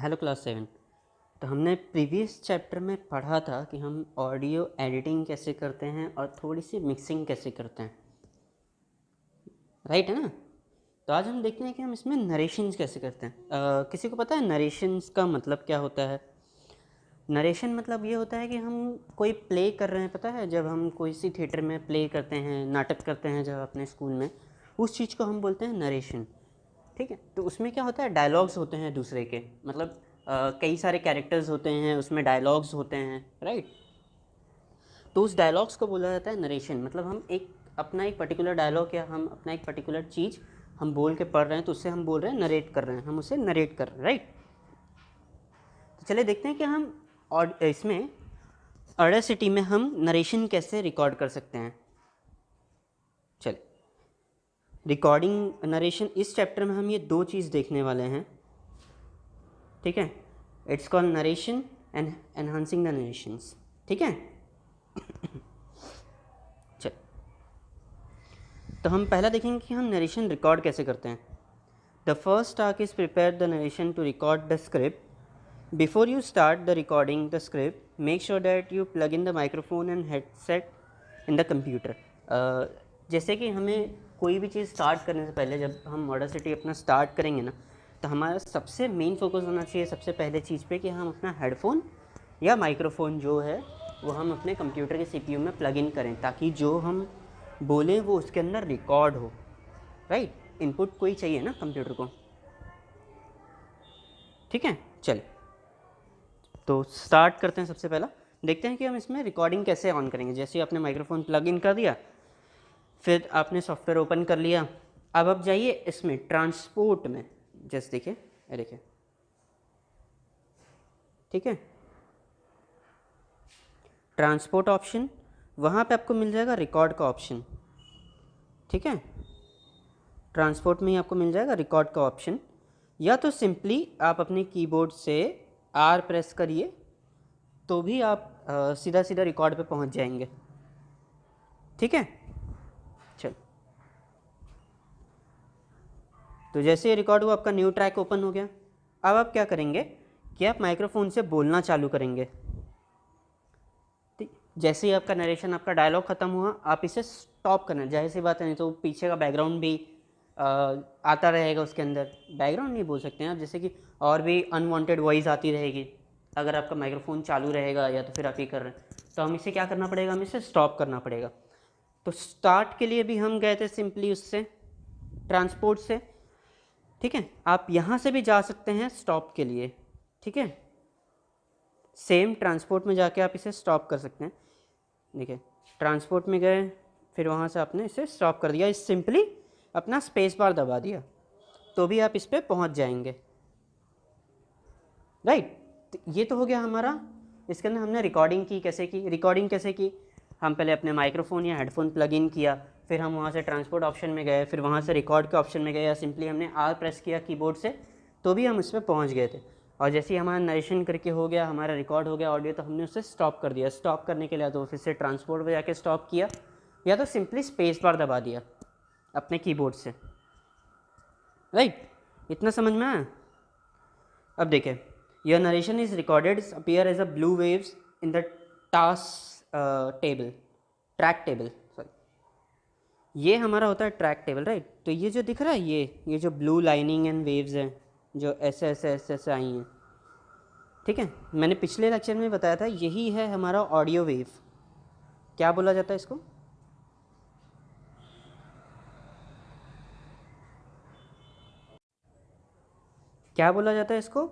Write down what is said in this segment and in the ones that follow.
Hello class 7। तो हमने previous chapter में पढ़ा था कि हम ऑडियो एडिटिंग कैसे करते हैं और थोड़ी सी मिक्सिंग कैसे करते हैं, राइट है ना। तो आज हम देखते हैं कि हम इसमें नरेशंस कैसे करते हैं। किसी को पता है नरेशंस का मतलब क्या होता है? नरेशन मतलब ये होता है कि हम कोई प्ले कर रहे हैं, पता है जब हम कोई सी थिएटर में प्ले करते हैं, नाटक करते हैं जब अपने स्कूल में, उस चीज़ को हम बोलते हैं नरेशन। ठीक है, तो उसमें क्या होता है, डायलॉग्स होते हैं दूसरे के, मतलब कई सारे कैरेक्टर्स होते हैं, उसमें डायलॉग्स होते हैं, राइट। तो उस डायलॉग्स को बोला जाता है नरेशन। मतलब हम एक पर्टिकुलर डायलॉग या हम अपना एक पर्टिकुलर चीज़ हम बोल के पढ़ रहे हैं, तो उससे हम बोल रहे हैं नरेट कर रहे हैं, हम उसे नरेट कर रहे हैं, राइट। तो चलिए देखते हैं कि हम और इसमें ऑडेसिटी में हम नरेशन कैसे रिकॉर्ड कर सकते हैं। चलिए, रिकॉर्डिंग नरेशन इस चैप्टर में हम ये दो चीज़ देखने वाले हैं, ठीक है। It's called narration and enhancing the narrations, ठीक है। चल, तो हम पहला देखेंगे कि हम नरेशन रिकॉर्ड कैसे करते हैं। The first task is prepare the narration to record the script. Before you start the recording the script, make sure that you plug in the microphone and headset in the computer. जैसे कि हमें कोई भी चीज़ start करने से पहले, जब हम ऑडेसिटी अपना स्टार्ट करेंगे ना, तो हमारा सबसे मेन फोकस होना चाहिए सबसे पहले चीज़ पे कि हम अपना हेडफोन या माइक्रोफोन जो है वो हम अपने कंप्यूटर के सीपीयू में प्लग इन करें, ताकि जो हम बोलें वो उसके अंदर रिकॉर्ड हो, राइट। इनपुट कोई चाहिए ना कंप्यूटर को, ठीक है। चलिए, तो स्टार्ट करते हैं। सबसे पहला देखते हैं कि हम इसमें रिकॉर्डिंग कैसे ऑन करेंगे। जैसे आपने माइक्रोफोन प्लग इन कर दिया, फिर आपने सॉफ्टवेयर ओपन कर लिया, अब आप जाइए इसमें ट्रांसपोर्ट में, जैसे देखिए, ये देखिए, ठीक है, ट्रांसपोर्ट ऑप्शन, वहाँ पे आपको मिल जाएगा रिकॉर्ड का ऑप्शन, ठीक है। ट्रांसपोर्ट में ही आपको मिल जाएगा रिकॉर्ड का ऑप्शन, या तो सिंपली आप अपने कीबोर्ड से आर प्रेस करिए तो भी आप सीधा सीधा रिकॉर्ड पे पहुंच जाएंगे, ठीक है। चल, तो जैसे ये रिकॉर्ड हुआ, आपका न्यू ट्रैक ओपन हो गया। अब आप क्या करेंगे कि आप माइक्रोफोन से बोलना चालू करेंगे। जैसे ही आपका नरेशन, आपका डायलॉग ख़त्म हुआ, आप इसे स्टॉप करना, जाहिर सी बात है, नहीं तो पीछे का बैकग्राउंड भी आता रहेगा उसके अंदर। बैकग्राउंड नहीं बोल सकते हैं आप, जैसे कि और भी अनवांटेड वॉइस आती रहेगी अगर आपका माइक्रोफोन चालू रहेगा या तो फिर आप ये कर रहे हैं। तो हम इसे क्या करना पड़ेगा, हमें इसे स्टॉप करना पड़ेगा। तो स्टार्ट के लिए भी हम गए थे सिंपली उससे, ट्रांसपोर्ट से, ठीक है। आप यहाँ से भी जा सकते हैं स्टॉप के लिए, ठीक है। सेम ट्रांसपोर्ट में जाके आप इसे स्टॉप कर सकते हैं। देखिए, ट्रांसपोर्ट में गए, फिर वहाँ से आपने इसे स्टॉप कर दिया, इस सिंपली अपना स्पेस बार दबा दिया तो भी आप इस पर पहुँच जाएंगे, राइट। तो ये तो हो गया हमारा, इसके अंदर हमने रिकॉर्डिंग की। कैसे की रिकॉर्डिंग, कैसे की, हम पहले अपने माइक्रोफोन या हेडफोन प्लग इन किया, फिर हम वहाँ से ट्रांसपोर्ट ऑप्शन में गए, फिर वहाँ से रिकॉर्ड के ऑप्शन में गए, या सिंपली हमने आर प्रेस किया कीबोर्ड से तो भी हम इस पर पहुँच गए थे। और जैसे ही हमारा नरेशन करके हो गया, हमारा रिकॉर्ड हो गया ऑडियो, तो हमने उसे स्टॉप कर दिया। स्टॉप करने के लिए तो फिर से ट्रांसपोर्ट में जाके स्टॉप किया, या तो सिंपली स्पेस बार दबा दिया अपने कीबोर्ड से, राइट। इतना समझ में आया? अब देखें, your narration is recorded appear as a blue waves in the task table, track table, sorry. ये हमारा होता है ट्रैक टेबल, राइट। तो ये जो दिख रहा है, ये जो ब्लू लाइनिंग एंड वेव्स हैं जो ऐसे ऐसे ऐसे ऐसे आई हैं, ठीक है। मैंने पिछले लेक्चर में बताया था, यही है हमारा ऑडियो वेव। क्या बोला जाता है इसको? क्या बोला जाता है इसको?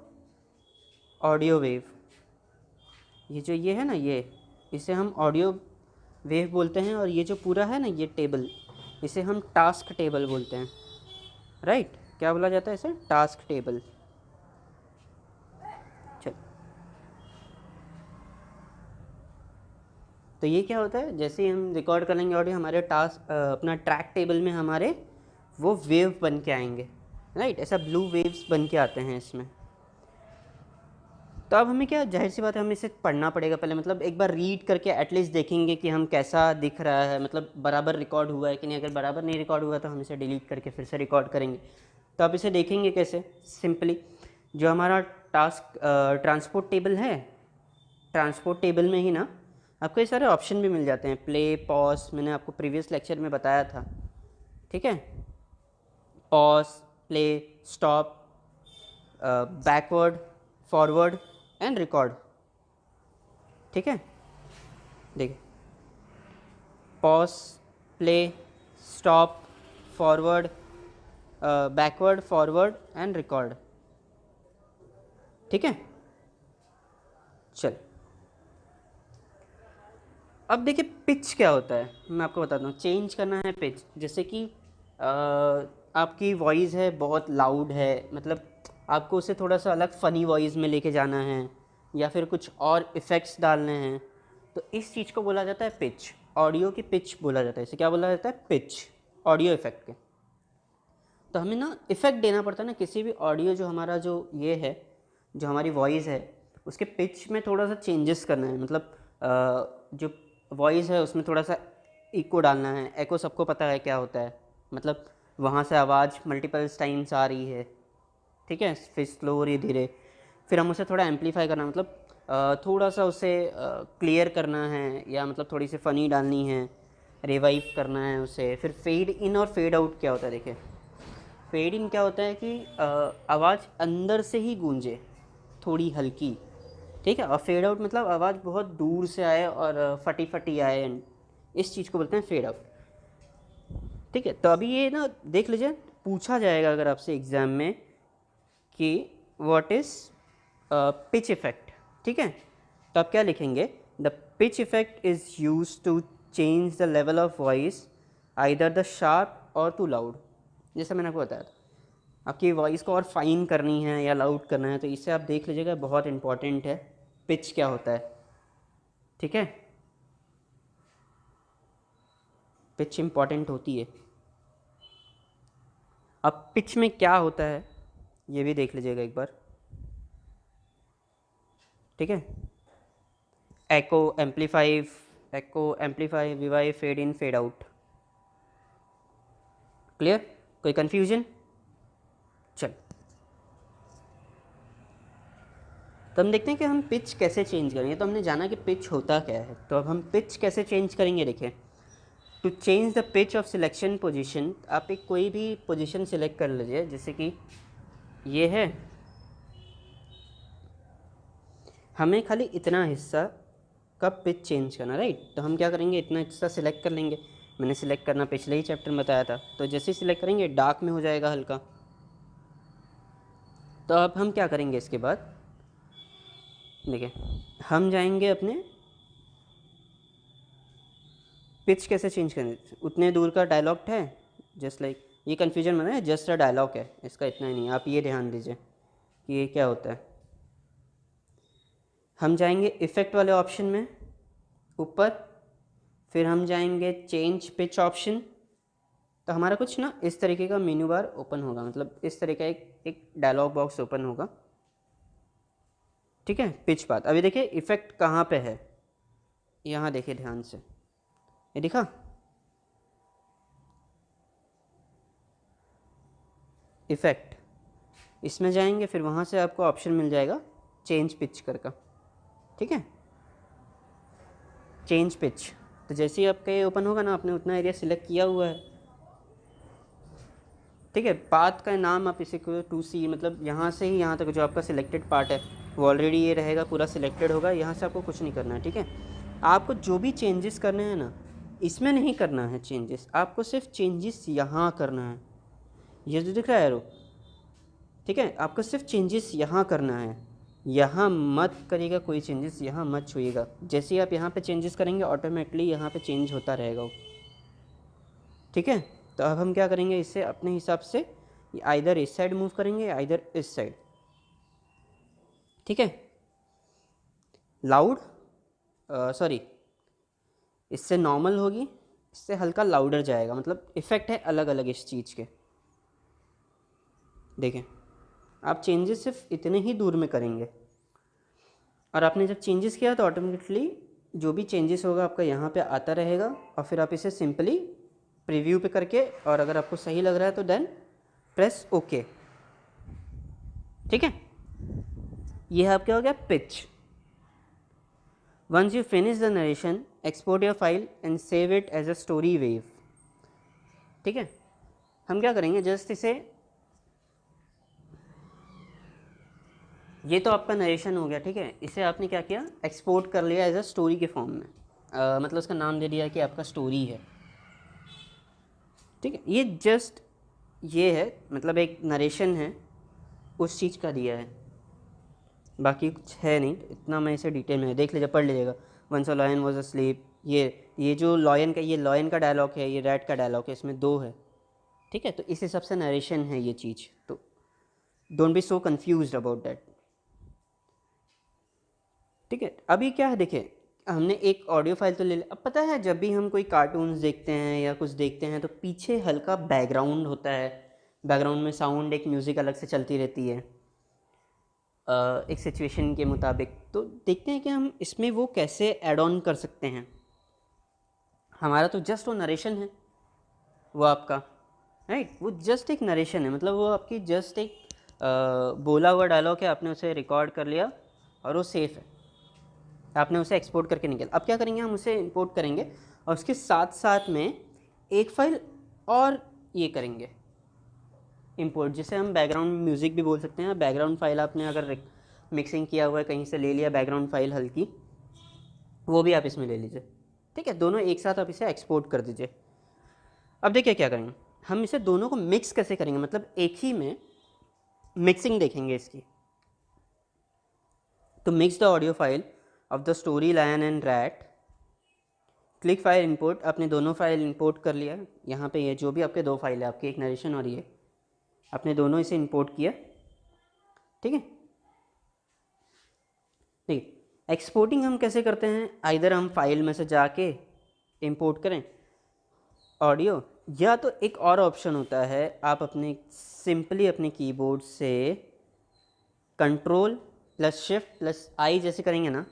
Audio wave. ये जो ये है ना, ये इसे हम ऑडियो वेव बोलते हैं। और ये जो पूरा है ना, ये टेबल, इसे हम टास्क टेबल बोलते हैं, राइट। क्या बोला जाता है इसे? Task table. चल, तो ये क्या होता है, जैसे ही हम रिकॉर्ड करेंगे ऑडियो, हमारे टास्क अपना ट्रैक टेबल में हमारे वो वेव बन के आएंगे, राइट। ऐसा ब्लू वेव्स बन के आते हैं इसमें। तो अब हमें क्या, जाहिर सी बात है, हमें इसे पढ़ना पड़ेगा पहले, मतलब एक बार रीड करके एटलीस्ट देखेंगे कि हम कैसा दिख रहा है, मतलब बराबर रिकॉर्ड हुआ है कि नहीं। अगर बराबर नहीं रिकॉर्ड हुआ तो हम इसे डिलीट करके फिर से रिकॉर्ड करेंगे। तो आप इसे देखेंगे कैसे? सिंपली जो हमारा ट्रांसपोर्ट टेबल है, ट्रांसपोर्ट टेबल में ही ना आपको ये सारे ऑप्शन भी मिल जाते हैं, प्ले, पॉज, मैंने आपको प्रीवियस लेक्चर में बताया था, ठीक है। Pause, play, stop, backward, forward and record, ठीक है। देखिए, pause, play, stop, forward, backward, forward and record, ठीक है। चल, अब देखिए पिच क्या होता है, मैं आपको बताता हूँ। चेंज करना है पिच, जैसे कि आपकी वॉइस है बहुत लाउड है, मतलब आपको उसे थोड़ा सा अलग फ़नी वॉइस में लेके जाना है या फिर कुछ और इफ़ेक्ट्स डालने हैं, तो इस चीज़ को बोला जाता है पिच। ऑडियो की पिच बोला जाता है, इसे क्या बोला जाता है? पिच, ऑडियो इफ़ेक्ट के। तो हमें ना इफ़ेक्ट देना पड़ता है ना किसी भी ऑडियो, जो हमारा जो ये है, जो हमारी वॉइस है, उसके पिच में थोड़ा सा चेंजेस करना है, मतलब जो वॉइस है उसमें थोड़ा सा इको डालना है। एको सबको पता है क्या होता है, मतलब वहाँ से आवाज़ मल्टीपल्स टाइम्स आ रही है, ठीक है, फिर स्लो हो रही है धीरे, फिर हम उसे थोड़ा एम्पलीफाई करना, मतलब थोड़ा सा उसे क्लियर करना है, या मतलब थोड़ी सी फ़नी डालनी है, रिवाइव करना है उसे। फिर फेड इन और फेड आउट क्या होता है? देखिए, फेड इन क्या होता है कि आवाज़ अंदर से ही गूंजे, थोड़ी हल्की, ठीक है, और फेड आउट मतलब आवाज़ बहुत दूर से आए और फटी फटी आए, इस चीज़ को बोलते हैं फेड आउट, ठीक है। तो अभी ये ना देख लीजिए, पूछा जाएगा अगर आपसे एग्ज़ाम में कि व्हाट इज़ पिच इफ़ेक्ट, ठीक है, तो आप क्या लिखेंगे? The pitch effect is use to change the level of voice either the sharp और टू लाउड। जैसा मैंने आपको बताया था, आपकी वॉइस को और फाइन करनी है या लाउड करना है, तो इससे आप देख लीजिएगा, बहुत इंपॉर्टेंट है पिच क्या होता है, ठीक है। पिच इंपॉर्टेंट होती है। अब पिच में क्या होता है ये भी देख लीजिएगा एक बार, ठीक है। एको, एम्पलीफाई, विवाई, fade in, fade out, clear? कोई कन्फ्यूजन? चल, तो हम देखते हैं कि हम पिच कैसे चेंज करेंगे। तो हमने जाना कि पिच होता क्या है, तो अब हम पिच कैसे चेंज करेंगे। देखिए, to change the pitch of selection position, आप एक कोई भी पोजीशन सिलेक्ट कर लीजिए, जैसे कि ये है, हमें खाली इतना हिस्सा का पिच चेंज करना, राइट। तो हम क्या करेंगे, इतना हिस्सा सिलेक्ट कर लेंगे। मैंने सिलेक्ट करना पिछले ही चैप्टर में बताया था, तो जैसे ही सिलेक्ट करेंगे डार्क में हो जाएगा हल्का। तो अब हम क्या करेंगे इसके बाद, देखिए, हम जाएंगे अपने पिच कैसे चेंज करें, उतने दूर का डायलॉग है, जस्ट लाइक ये कन्फ्यूजन बना है, जस्ट अ डायलॉग है, इसका इतना ही नहीं, आप ये ध्यान दीजिए कि ये क्या होता है। हम जाएंगे इफ़ेक्ट वाले ऑप्शन में ऊपर, फिर हम जाएंगे चेंज पिच ऑप्शन, तो हमारा कुछ ना इस तरीके का मेन्यू बार ओपन होगा, मतलब इस तरह का एक डायलॉग बॉक्स ओपन होगा, ठीक है। पिच बात, अभी देखिए इफ़ेक्ट कहाँ पे है, यहाँ देखिए ध्यान से, ये दिखा, इफ़ेक्ट, इसमें जाएंगे, फिर वहाँ से आपको ऑप्शन मिल जाएगा चेंज पिच कर का, ठीक है, चेंज पिच। तो जैसे ही आपका ये ओपन होगा ना, आपने उतना एरिया सिलेक्ट किया हुआ है, ठीक है। पाथ का नाम आप इसे 2C, मतलब यहाँ से ही यहाँ तक जो आपका सिलेक्टेड पार्ट है वो ऑलरेडी ये रहेगा, पूरा सिलेक्टेड होगा, यहाँ से आपको कुछ नहीं करना है, ठीक है। आपको जो भी चेंजेस करने हैं ना, इसमें नहीं करना है चेंजेस, आपको सिर्फ चेंजेस यहाँ करना है, ये जो दिख रहा है एरो, ठीक है, आपको सिर्फ चेंजेस यहाँ करना है, यहाँ मत करिएगा कोई चेंजेस, यहाँ मत छूइएगा। जैसे ही आप यहाँ पे चेंजेस करेंगे ऑटोमेटिकली यहाँ पे चेंज होता रहेगा वो, ठीक है। तो अब हम क्या करेंगे, इससे अपने हिसाब से आइदर इस साइड मूव करेंगे, आइदर इस साइड, ठीक है। लाउड, सॉरी, इससे नॉर्मल होगी, इससे हल्का लाउडर जाएगा, मतलब इफ़ेक्ट है अलग अलग इस चीज़ के। देखें, आप चेंजेस सिर्फ इतने ही दूर में करेंगे, और आपने जब चेंजेस किया तो ऑटोमेटिकली जो भी चेंजेस होगा आपका यहाँ पे आता रहेगा, और फिर आप इसे सिंपली प्रीव्यू पे करके, और अगर आपको सही लग रहा है तो देन प्रेस ओके, ठीक है। ये आपका हो गया pitch. Once you finish the narration export your file and save it as a story wave. ठीक है, हम क्या करेंगे, जस्ट इसे, ये तो आपका नरेशन हो गया, ठीक है, इसे आपने क्या किया, एक्सपोर्ट कर लिया एज अ स्टोरी के फॉर्म में, मतलब उसका नाम दे दिया कि आपका स्टोरी है। ठीक है, ये जस्ट ये है, मतलब एक नरेशन है उस चीज़ का दिया है, बाकी कुछ है नहीं, इतना मैं इसे डिटेल में देख लीजिए, पढ़ लीजिएगा। Once a lion was asleep, ये जो लॉयन का, ये लॉयन का डायलॉग है, ये रैट का डायलॉग है, इसमें दो है। ठीक है, तो इस हिसाब से नरेशन है ये चीज़, तो don't be so confused about that. ठीक है, अभी क्या है, देखिए हमने एक ऑडियो फाइल तो ले लिया। अब पता है जब भी हम कोई कार्टून्स देखते हैं या कुछ देखते हैं तो पीछे हल्का बैकग्राउंड होता है, बैकग्राउंड में साउंड, एक म्यूज़िक अलग से चलती रहती है एक सिचुएशन के मुताबिक। तो देखते हैं कि हम इसमें वो कैसे ऐड ऑन कर सकते हैं। हमारा तो जस्ट वो नरेशन है, वो आपका, राइट, वो जस्ट एक नरेशन है, मतलब वो आपकी जस्ट एक बोला हुआ डायलॉग है, आपने उसे रिकॉर्ड कर लिया और वो सेफ़ है, आपने उसे एक्सपोर्ट करके निकल। अब क्या करेंगे, हम उसे इंपोर्ट करेंगे और उसके साथ साथ में एक फ़ाइल और ये करेंगे इंपोर्ट, जिसे हम बैकग्राउंड म्यूज़िक भी बोल सकते हैं। बैकग्राउंड फाइल आपने अगर मिक्सिंग किया हुआ है कहीं से ले लिया बैकग्राउंड फाइल हल्की, वो भी आप इसमें ले लीजिए। ठीक है, दोनों एक साथ आप इसे एक्सपोर्ट कर दीजिए। अब देखिए क्या करेंगे, हम इसे दोनों को मिक्स कैसे करेंगे, मतलब एक ही में मिक्सिंग देखेंगे इसकी। तो mix the audio file of the story lion and rat, click file import, आपने दोनों फाइल इंपोर्ट कर लिया। यहाँ पे ये जो भी आपके दो फाइल है, आपकी एक नरेशन और ये, आपने दोनों इसे इंपोर्ट किया। ठीक है, ठीक, एक्सपोर्टिंग हम कैसे करते हैं, आइदर हम फाइल में से जाके इंपोर्ट करें ऑडियो, या तो एक और ऑप्शन होता है, आप अपने सिंपली अपने कीबोर्ड से कंट्रोल प्लस शिफ्ट प्लस आई जैसे करेंगे ना,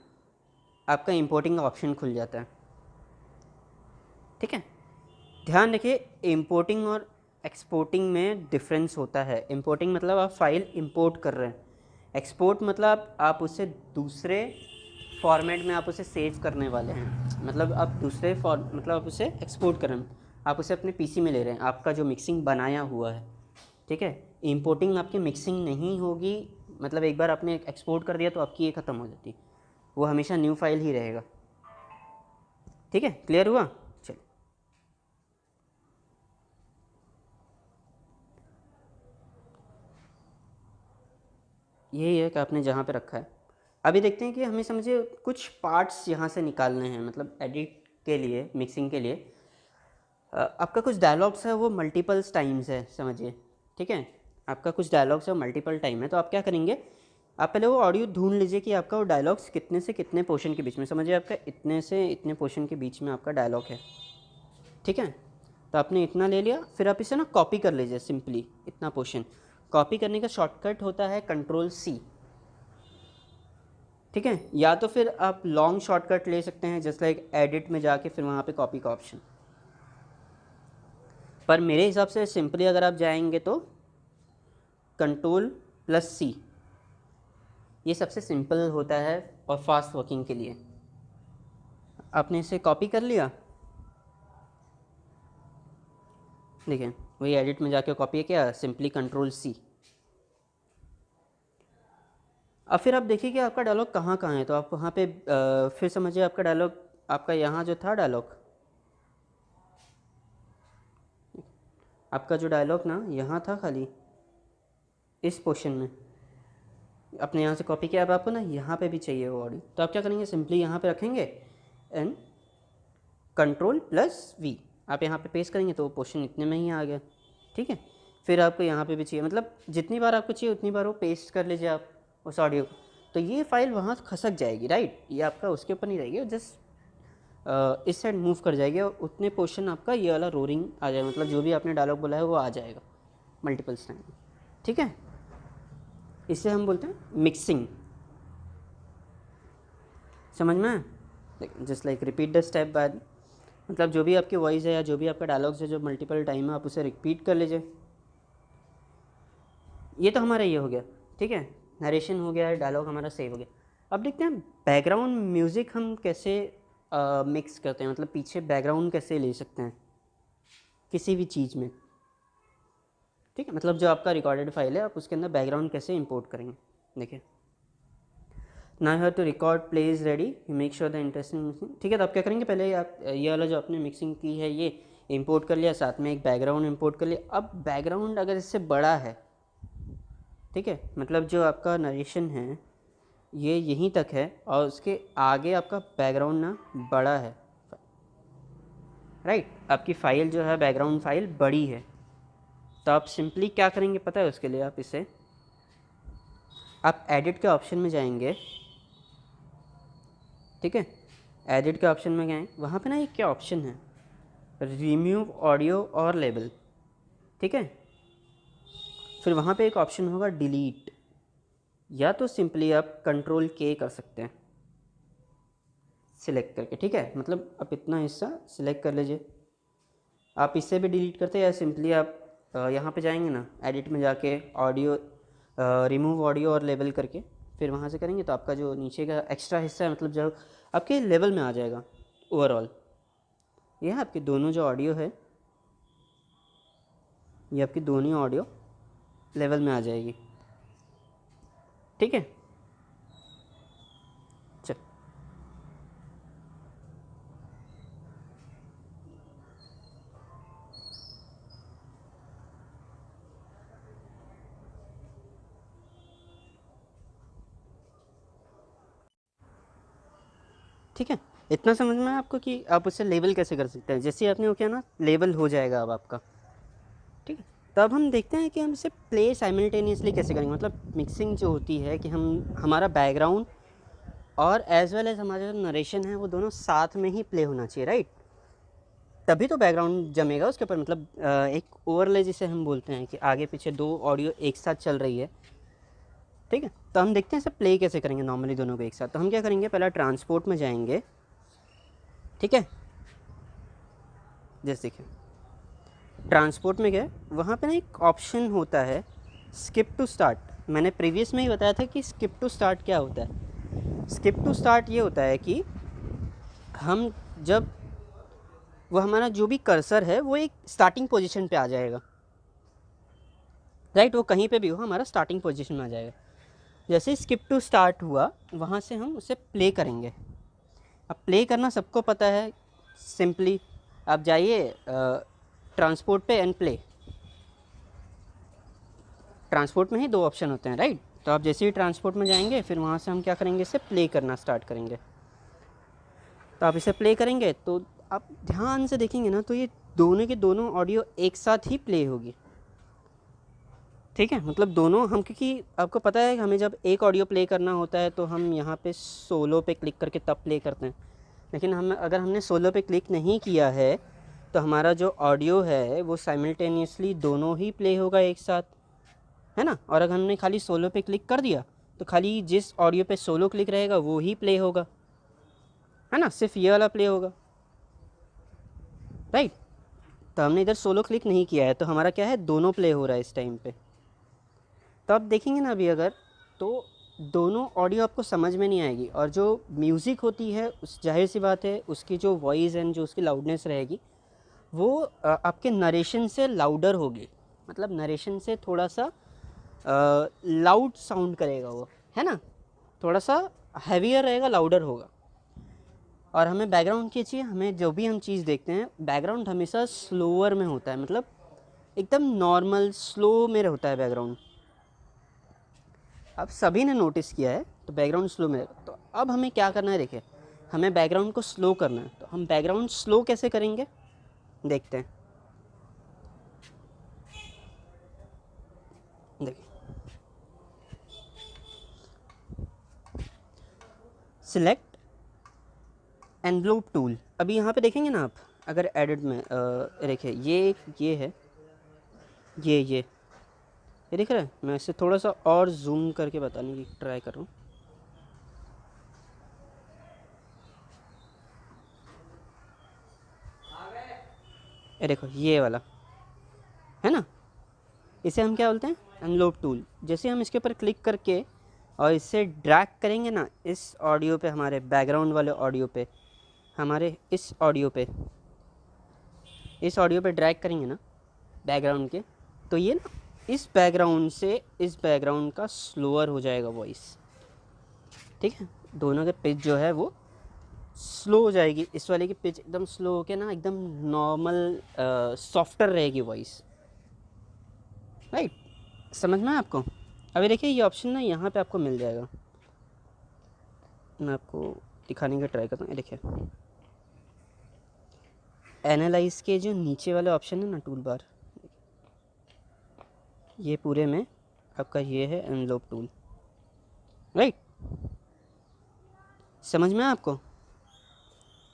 आपका इंपोर्टिंग का ऑप्शन खुल जाता है। ठीक है, ध्यान रखिए इंपोर्टिंग और एक्सपोर्टिंग में डिफरेंस होता है। इंपोर्टिंग मतलब आप फाइल इंपोर्ट कर रहे हैं, एक्सपोर्ट मतलब आप उसे दूसरे फॉर्मेट में आप उसे सेव करने वाले हैं, मतलब आप दूसरे मतलब आप उसे एक्सपोर्ट कर रहे हैं, आप उसे अपने पीसी में ले रहे हैं, आपका जो मिक्सिंग बनाया हुआ है। ठीक है, इंपोर्टिंग आपकी मिक्सिंग नहीं होगी, मतलब एक बार आपने एक्सपोर्ट कर दिया तो आपकी ये ख़त्म हो जाती, वो हमेशा न्यू फाइल ही रहेगा। ठीक है, क्लियर हुआ, चलिए यही है कि आपने जहाँ पे रखा है। अभी देखते हैं कि हमें समझिए कुछ पार्ट्स यहाँ से निकालने हैं, मतलब एडिट के लिए, मिक्सिंग के लिए आपका कुछ डायलॉग्स है वो मल्टीपल्स टाइम्स है, समझिए। ठीक है, आपका कुछ डायलॉग्स है वो मल्टीपल टाइम है, तो आप क्या करेंगे, आप पहले वो ऑडियो ढूंढ लीजिए कि आपका वो डायलॉग्स कितने से कितने पोर्शन के बीच में, समझिए आपका इतने से इतने पोर्शन के बीच में आपका डायलॉग है। ठीक है, तो आपने इतना ले लिया, फिर आप इसे ना कॉपी कर लीजिए, सिंपली इतना पोर्शन। कॉपी करने का शॉर्टकट होता है Ctrl+C। ठीक है, या तो फिर आप लॉन्ग शॉर्टकट ले सकते हैं, जस्ट लाइक एडिट में जाके फिर वहाँ पे कॉपी का ऑप्शन, पर मेरे हिसाब से सिंपली अगर आप जाएंगे तो Ctrl+C, ये सबसे सिंपल होता है और फास्ट वर्किंग के लिए। आपने इसे कॉपी कर लिया, देखिए वही एडिट में जाके कॉपी किया, सिंपली Ctrl+C। अब फिर आप देखिए कि आपका डायलॉग कहाँ कहाँ है, तो आप वहाँ पे फिर समझिए आपका डायलॉग, आपका यहाँ जो था डायलॉग, आपका जो डायलॉग ना यहाँ था खाली इस पोर्शन में, अपने यहाँ से कॉपी किया, अब आपको ना यहाँ पे भी चाहिए वो ऑडियो, तो आप क्या करेंगे, सिंपली यहाँ पे रखेंगे एंड Ctrl+V, आप यहाँ पे पेस्ट करेंगे तो वो पोर्शन इतने में ही आ गया। ठीक है, फिर आपको यहाँ पे भी चाहिए, मतलब जितनी बार आपको चाहिए उतनी बार वो पेस्ट कर लीजिए आप उस ऑडियो को, तो ये फाइल वहाँ खसक जाएगी, राइट, ये आपका उसके ऊपर नहीं रहेगी, जस्ट इस साइड मूव कर जाएगी और उतने पोर्शन आपका ये वाला रोरिंग आ जाएगा, मतलब जो भी आपने डायलॉग बोला है वो आ जाएगा मल्टीपल्स टाइम। ठीक है, इसे हम बोलते हैं मिक्सिंग, समझ में, just like repeat the step बाद, मतलब जो भी आपकी वॉइस है या जो भी आपका डायलॉग्स है जो मल्टीपल टाइम है आप उसे रिपीट कर लीजिए। ये तो हमारा ये हो गया। ठीक है, नरेशन हो गया, डायलॉग हमारा सेव हो गया। अब देखते हैं बैकग्राउंड म्यूज़िक हम कैसे मिक्स करते हैं, मतलब पीछे बैकग्राउंड कैसे ले सकते हैं किसी भी चीज़ में। ठीक है, मतलब जो आपका रिकॉर्डेड फाइल है आप उसके अंदर बैकग्राउंड कैसे इंपोर्ट करेंगे। देखिए, now you have to record play is ready, you make sure the interesting mixing. ठीक है, तो आप क्या करेंगे, पहले आप ये वाला जो आपने मिक्सिंग की है ये इंपोर्ट कर लिया, साथ में एक बैकग्राउंड इंपोर्ट कर लिया। अब बैकग्राउंड अगर इससे बड़ा है, ठीक है, मतलब जो आपका नरेशन है ये यहीं तक है और उसके आगे आपका बैकग्राउंड ना बड़ा है, राइट, आपकी फ़ाइल जो है बैकग्राउंड फाइल बड़ी है, तो आप सिंपली क्या करेंगे पता है, उसके लिए आप इसे आप एडिट के ऑप्शन में जाएंगे। ठीक है, एडिट के ऑप्शन में गए, वहाँ पे ना एक क्या ऑप्शन है, रिमूव ऑडियो और लेबल। ठीक है, फिर वहाँ पे एक ऑप्शन होगा डिलीट, या तो सिंपली आप कंट्रोल के कर सकते हैं सिलेक्ट करके। ठीक है, मतलब आप इतना हिस्सा सिलेक्ट कर लीजिए, आप इससे भी डिलीट करते हैं, या सिंपली आप यहाँ पे जाएंगे ना एडिट में जाके ऑडियो रिमूव ऑडियो और लेबल करके फिर वहाँ से करेंगे तो आपका जो नीचे का एक्स्ट्रा हिस्सा है, मतलब जो आपके लेवल में आ जाएगा ओवरऑल। ये है आपके दोनों जो ऑडियो है, ये आपकी दोनों ऑडियो लेवल में आ जाएगी। ठीक है, चल ठीक है, इतना समझ में आया आपको कि आप उससे लेबल कैसे कर सकते हैं। जैसे आपने वो किया ना, लेबल हो जाएगा अब आपका। ठीक है, तो अब हम देखते हैं कि हम इसे प्ले साइमल्टेनियसली कैसे करेंगे, मतलब मिक्सिंग जो होती है कि हम हमारा बैकग्राउंड और एज वेल एज हमारा जो नरेशन है वो दोनों साथ में ही प्ले होना चाहिए, राइट, तभी तो बैकग्राउंड जमेगा उसके ऊपर, मतलब एक ओवरले जिसे हम बोलते हैं कि आगे पीछे दो ऑडियो एक साथ चल रही है। ठीक है, तो हम देखते हैं इसे प्ले कैसे करेंगे नॉर्मली दोनों को एक साथ। तो हम क्या करेंगे, पहला ट्रांसपोर्ट में जाएंगे। ठीक है, जैसे देखिए ट्रांसपोर्ट में गए, वहाँ पे ना एक ऑप्शन होता है स्किप टू स्टार्ट। मैंने प्रीवियस में ही बताया था कि स्किप टू स्टार्ट क्या होता है। स्किप टू स्टार्ट ये होता है कि हम जब वो हमारा जो भी कर्सर है वो एक स्टार्टिंग पोजीशन पे आ जाएगा, राइट, वो कहीं पे भी हो हमारा स्टार्टिंग पोजीशन में आ जाएगा। जैसे स्किप टू स्टार्ट हुआ वहाँ से हम उसे प्ले करेंगे। अब प्ले करना सबको पता है, सिंपली आप जाइए ट्रांसपोर्ट पे एंड प्ले। ट्रांसपोर्ट में ही दो ऑप्शन होते हैं, राइट, तो आप जैसे ही ट्रांसपोर्ट में जाएंगे फिर वहाँ से हम क्या करेंगे, इसे प्ले करना स्टार्ट करेंगे। तो आप इसे प्ले करेंगे तो आप ध्यान से देखेंगे ना, तो ये दोनों के दोनों ऑडियो एक साथ ही प्ले होगी। ठीक है, मतलब दोनों हम, क्योंकि आपको पता है हमें जब एक ऑडियो प्ले करना होता है तो हम यहाँ पे सोलो पे क्लिक करके तब प्ले करते हैं, लेकिन हम अगर हमने सोलो पे क्लिक नहीं किया है तो हमारा जो ऑडियो है वो साइमल्टेनियसली दोनों ही प्ले होगा एक साथ, है ना। और अगर हमने खाली सोलो पे क्लिक कर दिया तो खाली जिस ऑडियो पे सोलो क्लिक रहेगा वो ही प्ले होगा, है ना, सिर्फ ये वाला प्ले होगा, राइट। तो हमने इधर सोलो क्लिक नहीं किया है तो हमारा क्या है, दोनों प्ले हो रहा है इस टाइम पे। तो आप देखेंगे ना अभी अगर, तो दोनों ऑडियो आपको समझ में नहीं आएगी, और जो म्यूज़िक होती है उस जाहिर सी बात है उसकी जो वॉइस एंड जो उसकी लाउडनेस रहेगी वो आपके नरेशन से लाउडर होगी, मतलब नरेशन से थोड़ा सा लाउड साउंड करेगा वो, है ना, थोड़ा सा हैवियर रहेगा, लाउडर होगा। और हमें बैकग्राउंड की चाहिए, हमें जो भी हम चीज़ देखते हैं बैकग्राउंड हमेशा स्लोअर में होता है, मतलब एकदम नॉर्मल स्लो में होता है बैकग्राउंड। अब सभी ने नोटिस किया है, तो बैकग्राउंड स्लो में। तो अब हमें क्या करना है, देखिए हमें बैकग्राउंड को स्लो करना है, तो हम बैकग्राउंड स्लो कैसे करेंगे देखते हैं। देखिए सिलेक्ट एनवलप टूल, अभी यहाँ पे देखेंगे ना आप, अगर एडिट में देखिए ये है, ये दिख रहा है। मैं इसे थोड़ा सा और जूम करके बताने की ट्राई कर रहा हूँ। ये देखो ये वाला है ना, इसे हम क्या बोलते हैं, एनवलप टूल। जैसे हम इसके ऊपर क्लिक करके और इससे ड्रैग करेंगे ना इस ऑडियो पे, हमारे बैकग्राउंड वाले ऑडियो पे, हमारे इस ऑडियो पे ड्रैग करेंगे ना बैकग्राउंड के, तो ये ना इस बैकग्राउंड से इस बैकग्राउंड का स्लोअर हो जाएगा वॉइस, ठीक है। दोनों के पिच जो है वो स्लो हो जाएगी, इस वाले की पिच एकदम स्लो होके ना एकदम नॉर्मल सॉफ्टर रहेगी वॉइस, राइट। समझ में आपको? अभी देखिए ये ऑप्शन ना यहाँ पे आपको मिल जाएगा, मैं आपको दिखाने का ट्राई करता हूँ। देखिए एनालाइज के जो नीचे वाले ऑप्शन है ना टूल बार, ये पूरे में आपका ये है एनवलप टूल, राइट। समझ में आपको?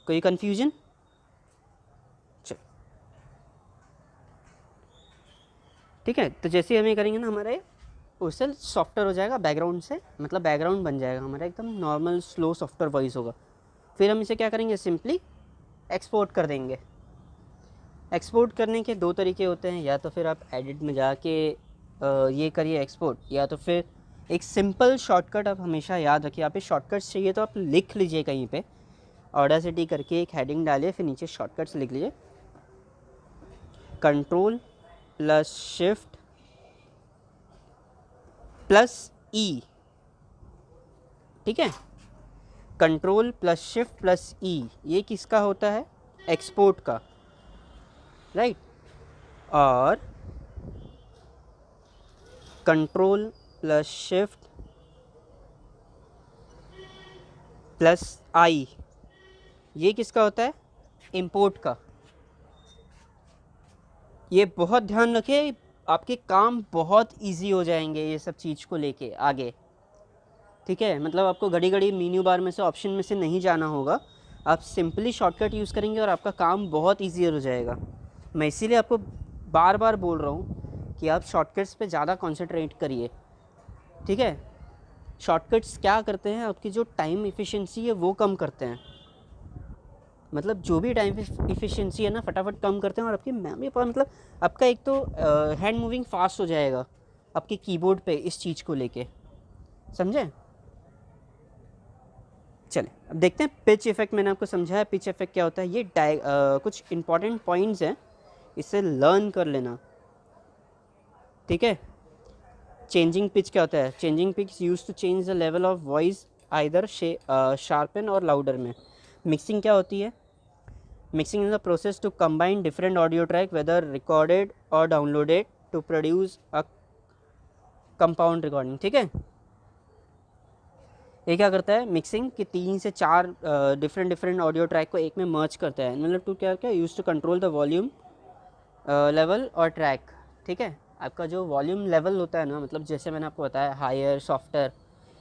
कोई कन्फ्यूजन? चल ठीक है, तो जैसे हमें करेंगे ना हमारे उससे सॉफ्टवेयर हो जाएगा बैकग्राउंड से, मतलब बैकग्राउंड बन जाएगा हमारा एकदम नॉर्मल स्लो सॉफ्टवेयर वॉइस होगा। फिर हम इसे क्या करेंगे, सिंपली एक्सपोर्ट कर देंगे। एक्सपोर्ट करने के दो तरीके होते हैं, या तो फिर आप एडिट में जाके ये करिए एक्सपोर्ट, या तो फिर एक सिंपल शॉर्टकट आप हमेशा याद रखिए। आप शॉर्टकट्स चाहिए तो आप लिख लीजिए कहीं पे, ऑडासिटी करके एक हेडिंग डालिए, फिर नीचे शॉर्टकट्स लिख लीजिए, कंट्रोल प्लस शिफ्ट प्लस ई, ठीक है। कंट्रोल प्लस शिफ्ट प्लस ई, ये किसका होता है, एक्सपोर्ट का, राइट। और कंट्रोल प्लस शिफ्ट प्लस आई, ये किसका होता है, इंपोर्ट का। ये बहुत ध्यान रखिए, आपके काम बहुत इजी हो जाएंगे ये सब चीज़ को लेके आगे, ठीक है। मतलब आपको घड़ी घड़ी मेन्यू बार में से ऑप्शन में से नहीं जाना होगा, आप सिंपली शॉर्टकट यूज़ करेंगे और आपका काम बहुत ईजी हो जाएगा। मैं इसीलिए आपको बार बार बोल रहा हूँ कि आप शॉर्टकट्स पे ज़्यादा कॉन्सेंट्रेट करिए, ठीक है। शॉर्टकट्स क्या करते हैं, आपकी जो टाइम इफ़िशेंसी है वो कम करते हैं, मतलब जो भी टाइम इफ़िशेंसी है ना फटाफट कम करते हैं, और आपकी मेमोरी पर मतलब आपका एक तो हैंड मूविंग फास्ट हो जाएगा आपके कीबोर्ड पे इस चीज़ को लेके, समझे। चले अब देखते हैं पिच इफेक्ट। मैंने आपको समझाया पिच इफेक्ट क्या होता है, ये कुछ इंपॉर्टेंट पॉइंट्स हैं, इसे लर्न कर लेना, ठीक है। चेंजिंग पिच क्या होता है, changing pitch use to change the level of voice either sharpen और लाउडर में। मिक्सिंग क्या होती है, mixing is the process to combine different audio track whether recorded और downloaded to produce a compound recording, ठीक है। ये क्या करता है, मिक्सिंग कि 3 से 4 डिफरेंट ऑडियो ट्रैक को एक में मर्ज करता है, मतलब टू क्या क्या use to control the volume level और ट्रैक, ठीक है। आपका जो वॉल्यूम लेवल होता है ना, मतलब जैसे मैंने आपको बताया हायर सॉफ्टर,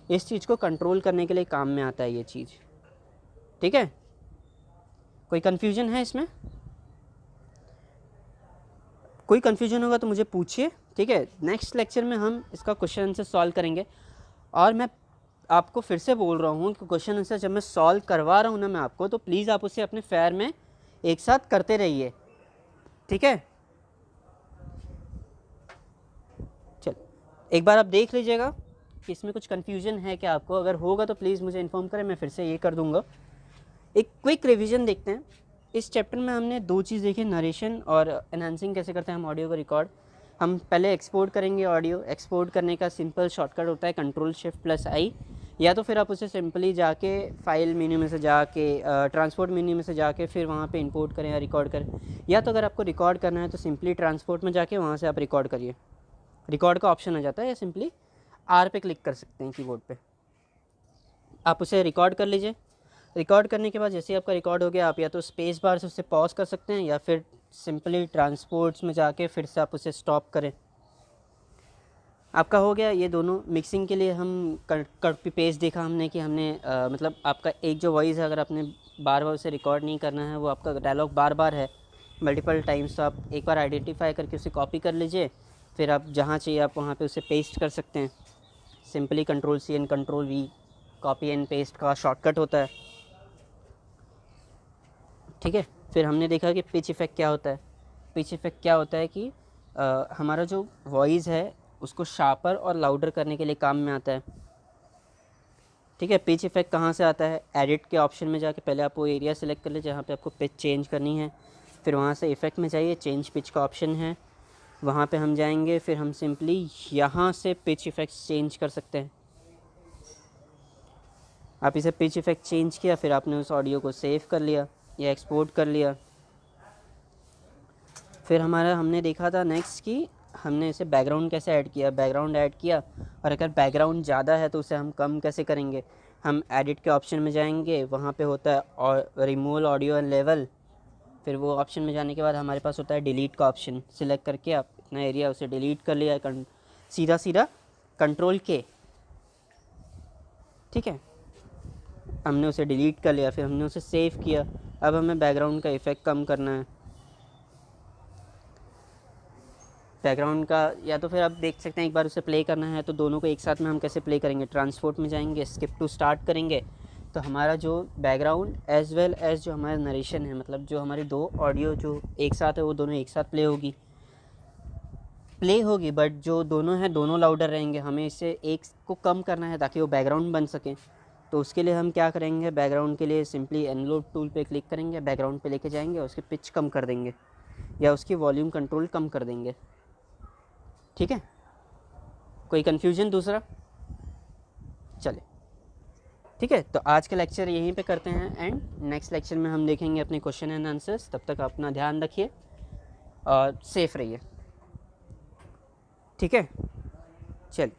इस चीज़ को कंट्रोल करने के लिए काम में आता है ये चीज़, ठीक है। कोई कन्फ्यूजन है इसमें? कोई कन्फ्यूजन होगा तो मुझे पूछिए, ठीक है। नेक्स्ट लेक्चर में हम इसका क्वेश्चन आंसर सॉल्व करेंगे। और मैं आपको फिर से बोल रहा हूँ कि क्वेश्चन आंसर जब मैं सॉल्व करवा रहा हूँ ना मैं आपको, तो प्लीज़ आप उसे अपने फेयर में एक साथ करते रहिए, ठीक है। चल एक बार आप देख लीजिएगा कि इसमें कुछ कन्फ्यूजन है क्या आपको, अगर होगा तो प्लीज़ मुझे इन्फॉर्म करें, मैं फिर से ये कर दूँगा। एक क्विक रिवीजन देखते हैं। इस चैप्टर में हमने 2 चीज़ देखी, नरेशन और एनहांसिंग कैसे करते हैं हम ऑडियो को रिकॉर्ड। हम पहले एक्सपोर्ट करेंगे ऑडियो, एक्सपोर्ट करने का सिंपल शॉर्टकट होता है कंट्रोल शिफ्ट प्लस आई, या तो फिर आप उसे सिंपली जाके फाइल मेन्यू में से जाके ट्रांसपोर्ट मेन्यू में से जाके फिर वहाँ पे इंपोर्ट करें या रिकॉर्ड करें, या तो अगर आपको रिकॉर्ड करना है तो सिंपली ट्रांसपोर्ट में जाके वहाँ से आप रिकॉर्ड करिए, रिकॉर्ड का ऑप्शन आ जाता है, या सिंपली आर पे क्लिक कर सकते हैं कीबोर्ड पे, आप उसे रिकॉर्ड कर लीजिए। रिकॉर्ड करने के बाद जैसे आपका रिकॉर्ड हो गया, आप या तो स्पेस बार से उसे पॉज कर सकते हैं, या फिर सिंपली ट्रांसपोर्ट्स में जाके फिर से आप उसे स्टॉप करें। आपका हो गया ये दोनों। मिक्सिंग के लिए हम कट पेस्ट देखा हमने कि हमने मतलब आपका एक जो वॉइस है, अगर आपने बार बार उसे रिकॉर्ड नहीं करना है, वो आपका डायलॉग बार बार है मल्टीपल टाइम्स, तो आप एक बार आइडेंटिफाई करके उसे कॉपी कर लीजिए, फिर आप जहाँ चाहिए आप वहाँ पे उसे पेस्ट कर सकते हैं। Simply control C and control V copy and paste का शॉर्टकट होता है, ठीक है। फिर हमने देखा कि पिच इफेक्ट क्या होता है। पिच इफेक्ट क्या होता है कि हमारा जो वॉइस है उसको शार्पर और लाउडर करने के लिए काम में आता है, ठीक है। पिच इफेक्ट कहाँ से आता है, एडिट के ऑप्शन में जाके पहले आप वो एरिया सेलेक्ट कर ले जहाँ पे आपको पिच चेंज करनी है, फिर वहाँ से इफेक्ट में जाइए, चेंज पिच का ऑप्शन है, वहाँ पे हम जाएंगे, फिर हम सिंपली यहाँ से पिच इफेक्ट्स चेंज कर सकते हैं। आप इसे पिच इफेक्ट चेंज किया, फिर आपने उस ऑडियो को सेव कर लिया या एक्सपोर्ट कर लिया। फिर हमने देखा था नेक्स्ट कि हमने इसे बैकग्राउंड कैसे ऐड किया, बैकग्राउंड ऐड किया, और अगर बैकग्राउंड ज़्यादा है तो उसे हम कम कैसे करेंगे। हम एडिट के ऑप्शन में जाएंगे, वहाँ पे होता है और रिमूव ऑडियो एंड लेवल, फिर वो ऑप्शन में जाने के बाद हमारे पास होता है डिलीट का ऑप्शन। सिलेक्ट करके आप इतना एरिया उसे डिलीट कर लिया, सीधा कंट्रोल के, ठीक है, हमने उसे डिलीट कर लिया, फिर हमने उसे सेव किया। अब हमें बैकग्राउंड का इफ़ेक्ट कम करना है, बैकग्राउंड का, या तो फिर आप देख सकते हैं एक बार उसे प्ले करना है तो दोनों को एक साथ में हम कैसे प्ले करेंगे। ट्रांसपोर्ट में जाएंगे, स्किप टू स्टार्ट करेंगे, तो हमारा जो बैकग्राउंड एज वेल एज जो हमारा नरेशन है, मतलब जो हमारी दो ऑडियो जो एक साथ है वो दोनों एक साथ प्ले होगी, बट जो दोनों हैं दोनों लाउडर रहेंगे। हमें इसे एक को कम करना है ताकि वो बैकग्राउंड बन सके। तो उसके लिए हम क्या करेंगे, बैकग्राउंड के लिए सिंपली एनलोड टूल पे क्लिक करेंगे, बैकग्राउंड पे लेके जाएंगे, उसकी पिच कम कर देंगे या उसकी वॉल्यूम कंट्रोल कम कर देंगे। ठीक है, कोई कन्फ्यूजन दूसरा? चले, ठीक है। तो आज का लेक्चर यहीं पे करते हैं एंड नेक्स्ट लेक्चर में हम देखेंगे अपने क्वेश्चन एंड आंसर्स। तब तक अपना ध्यान रखिए और सेफ रहिए, ठीक है। चल।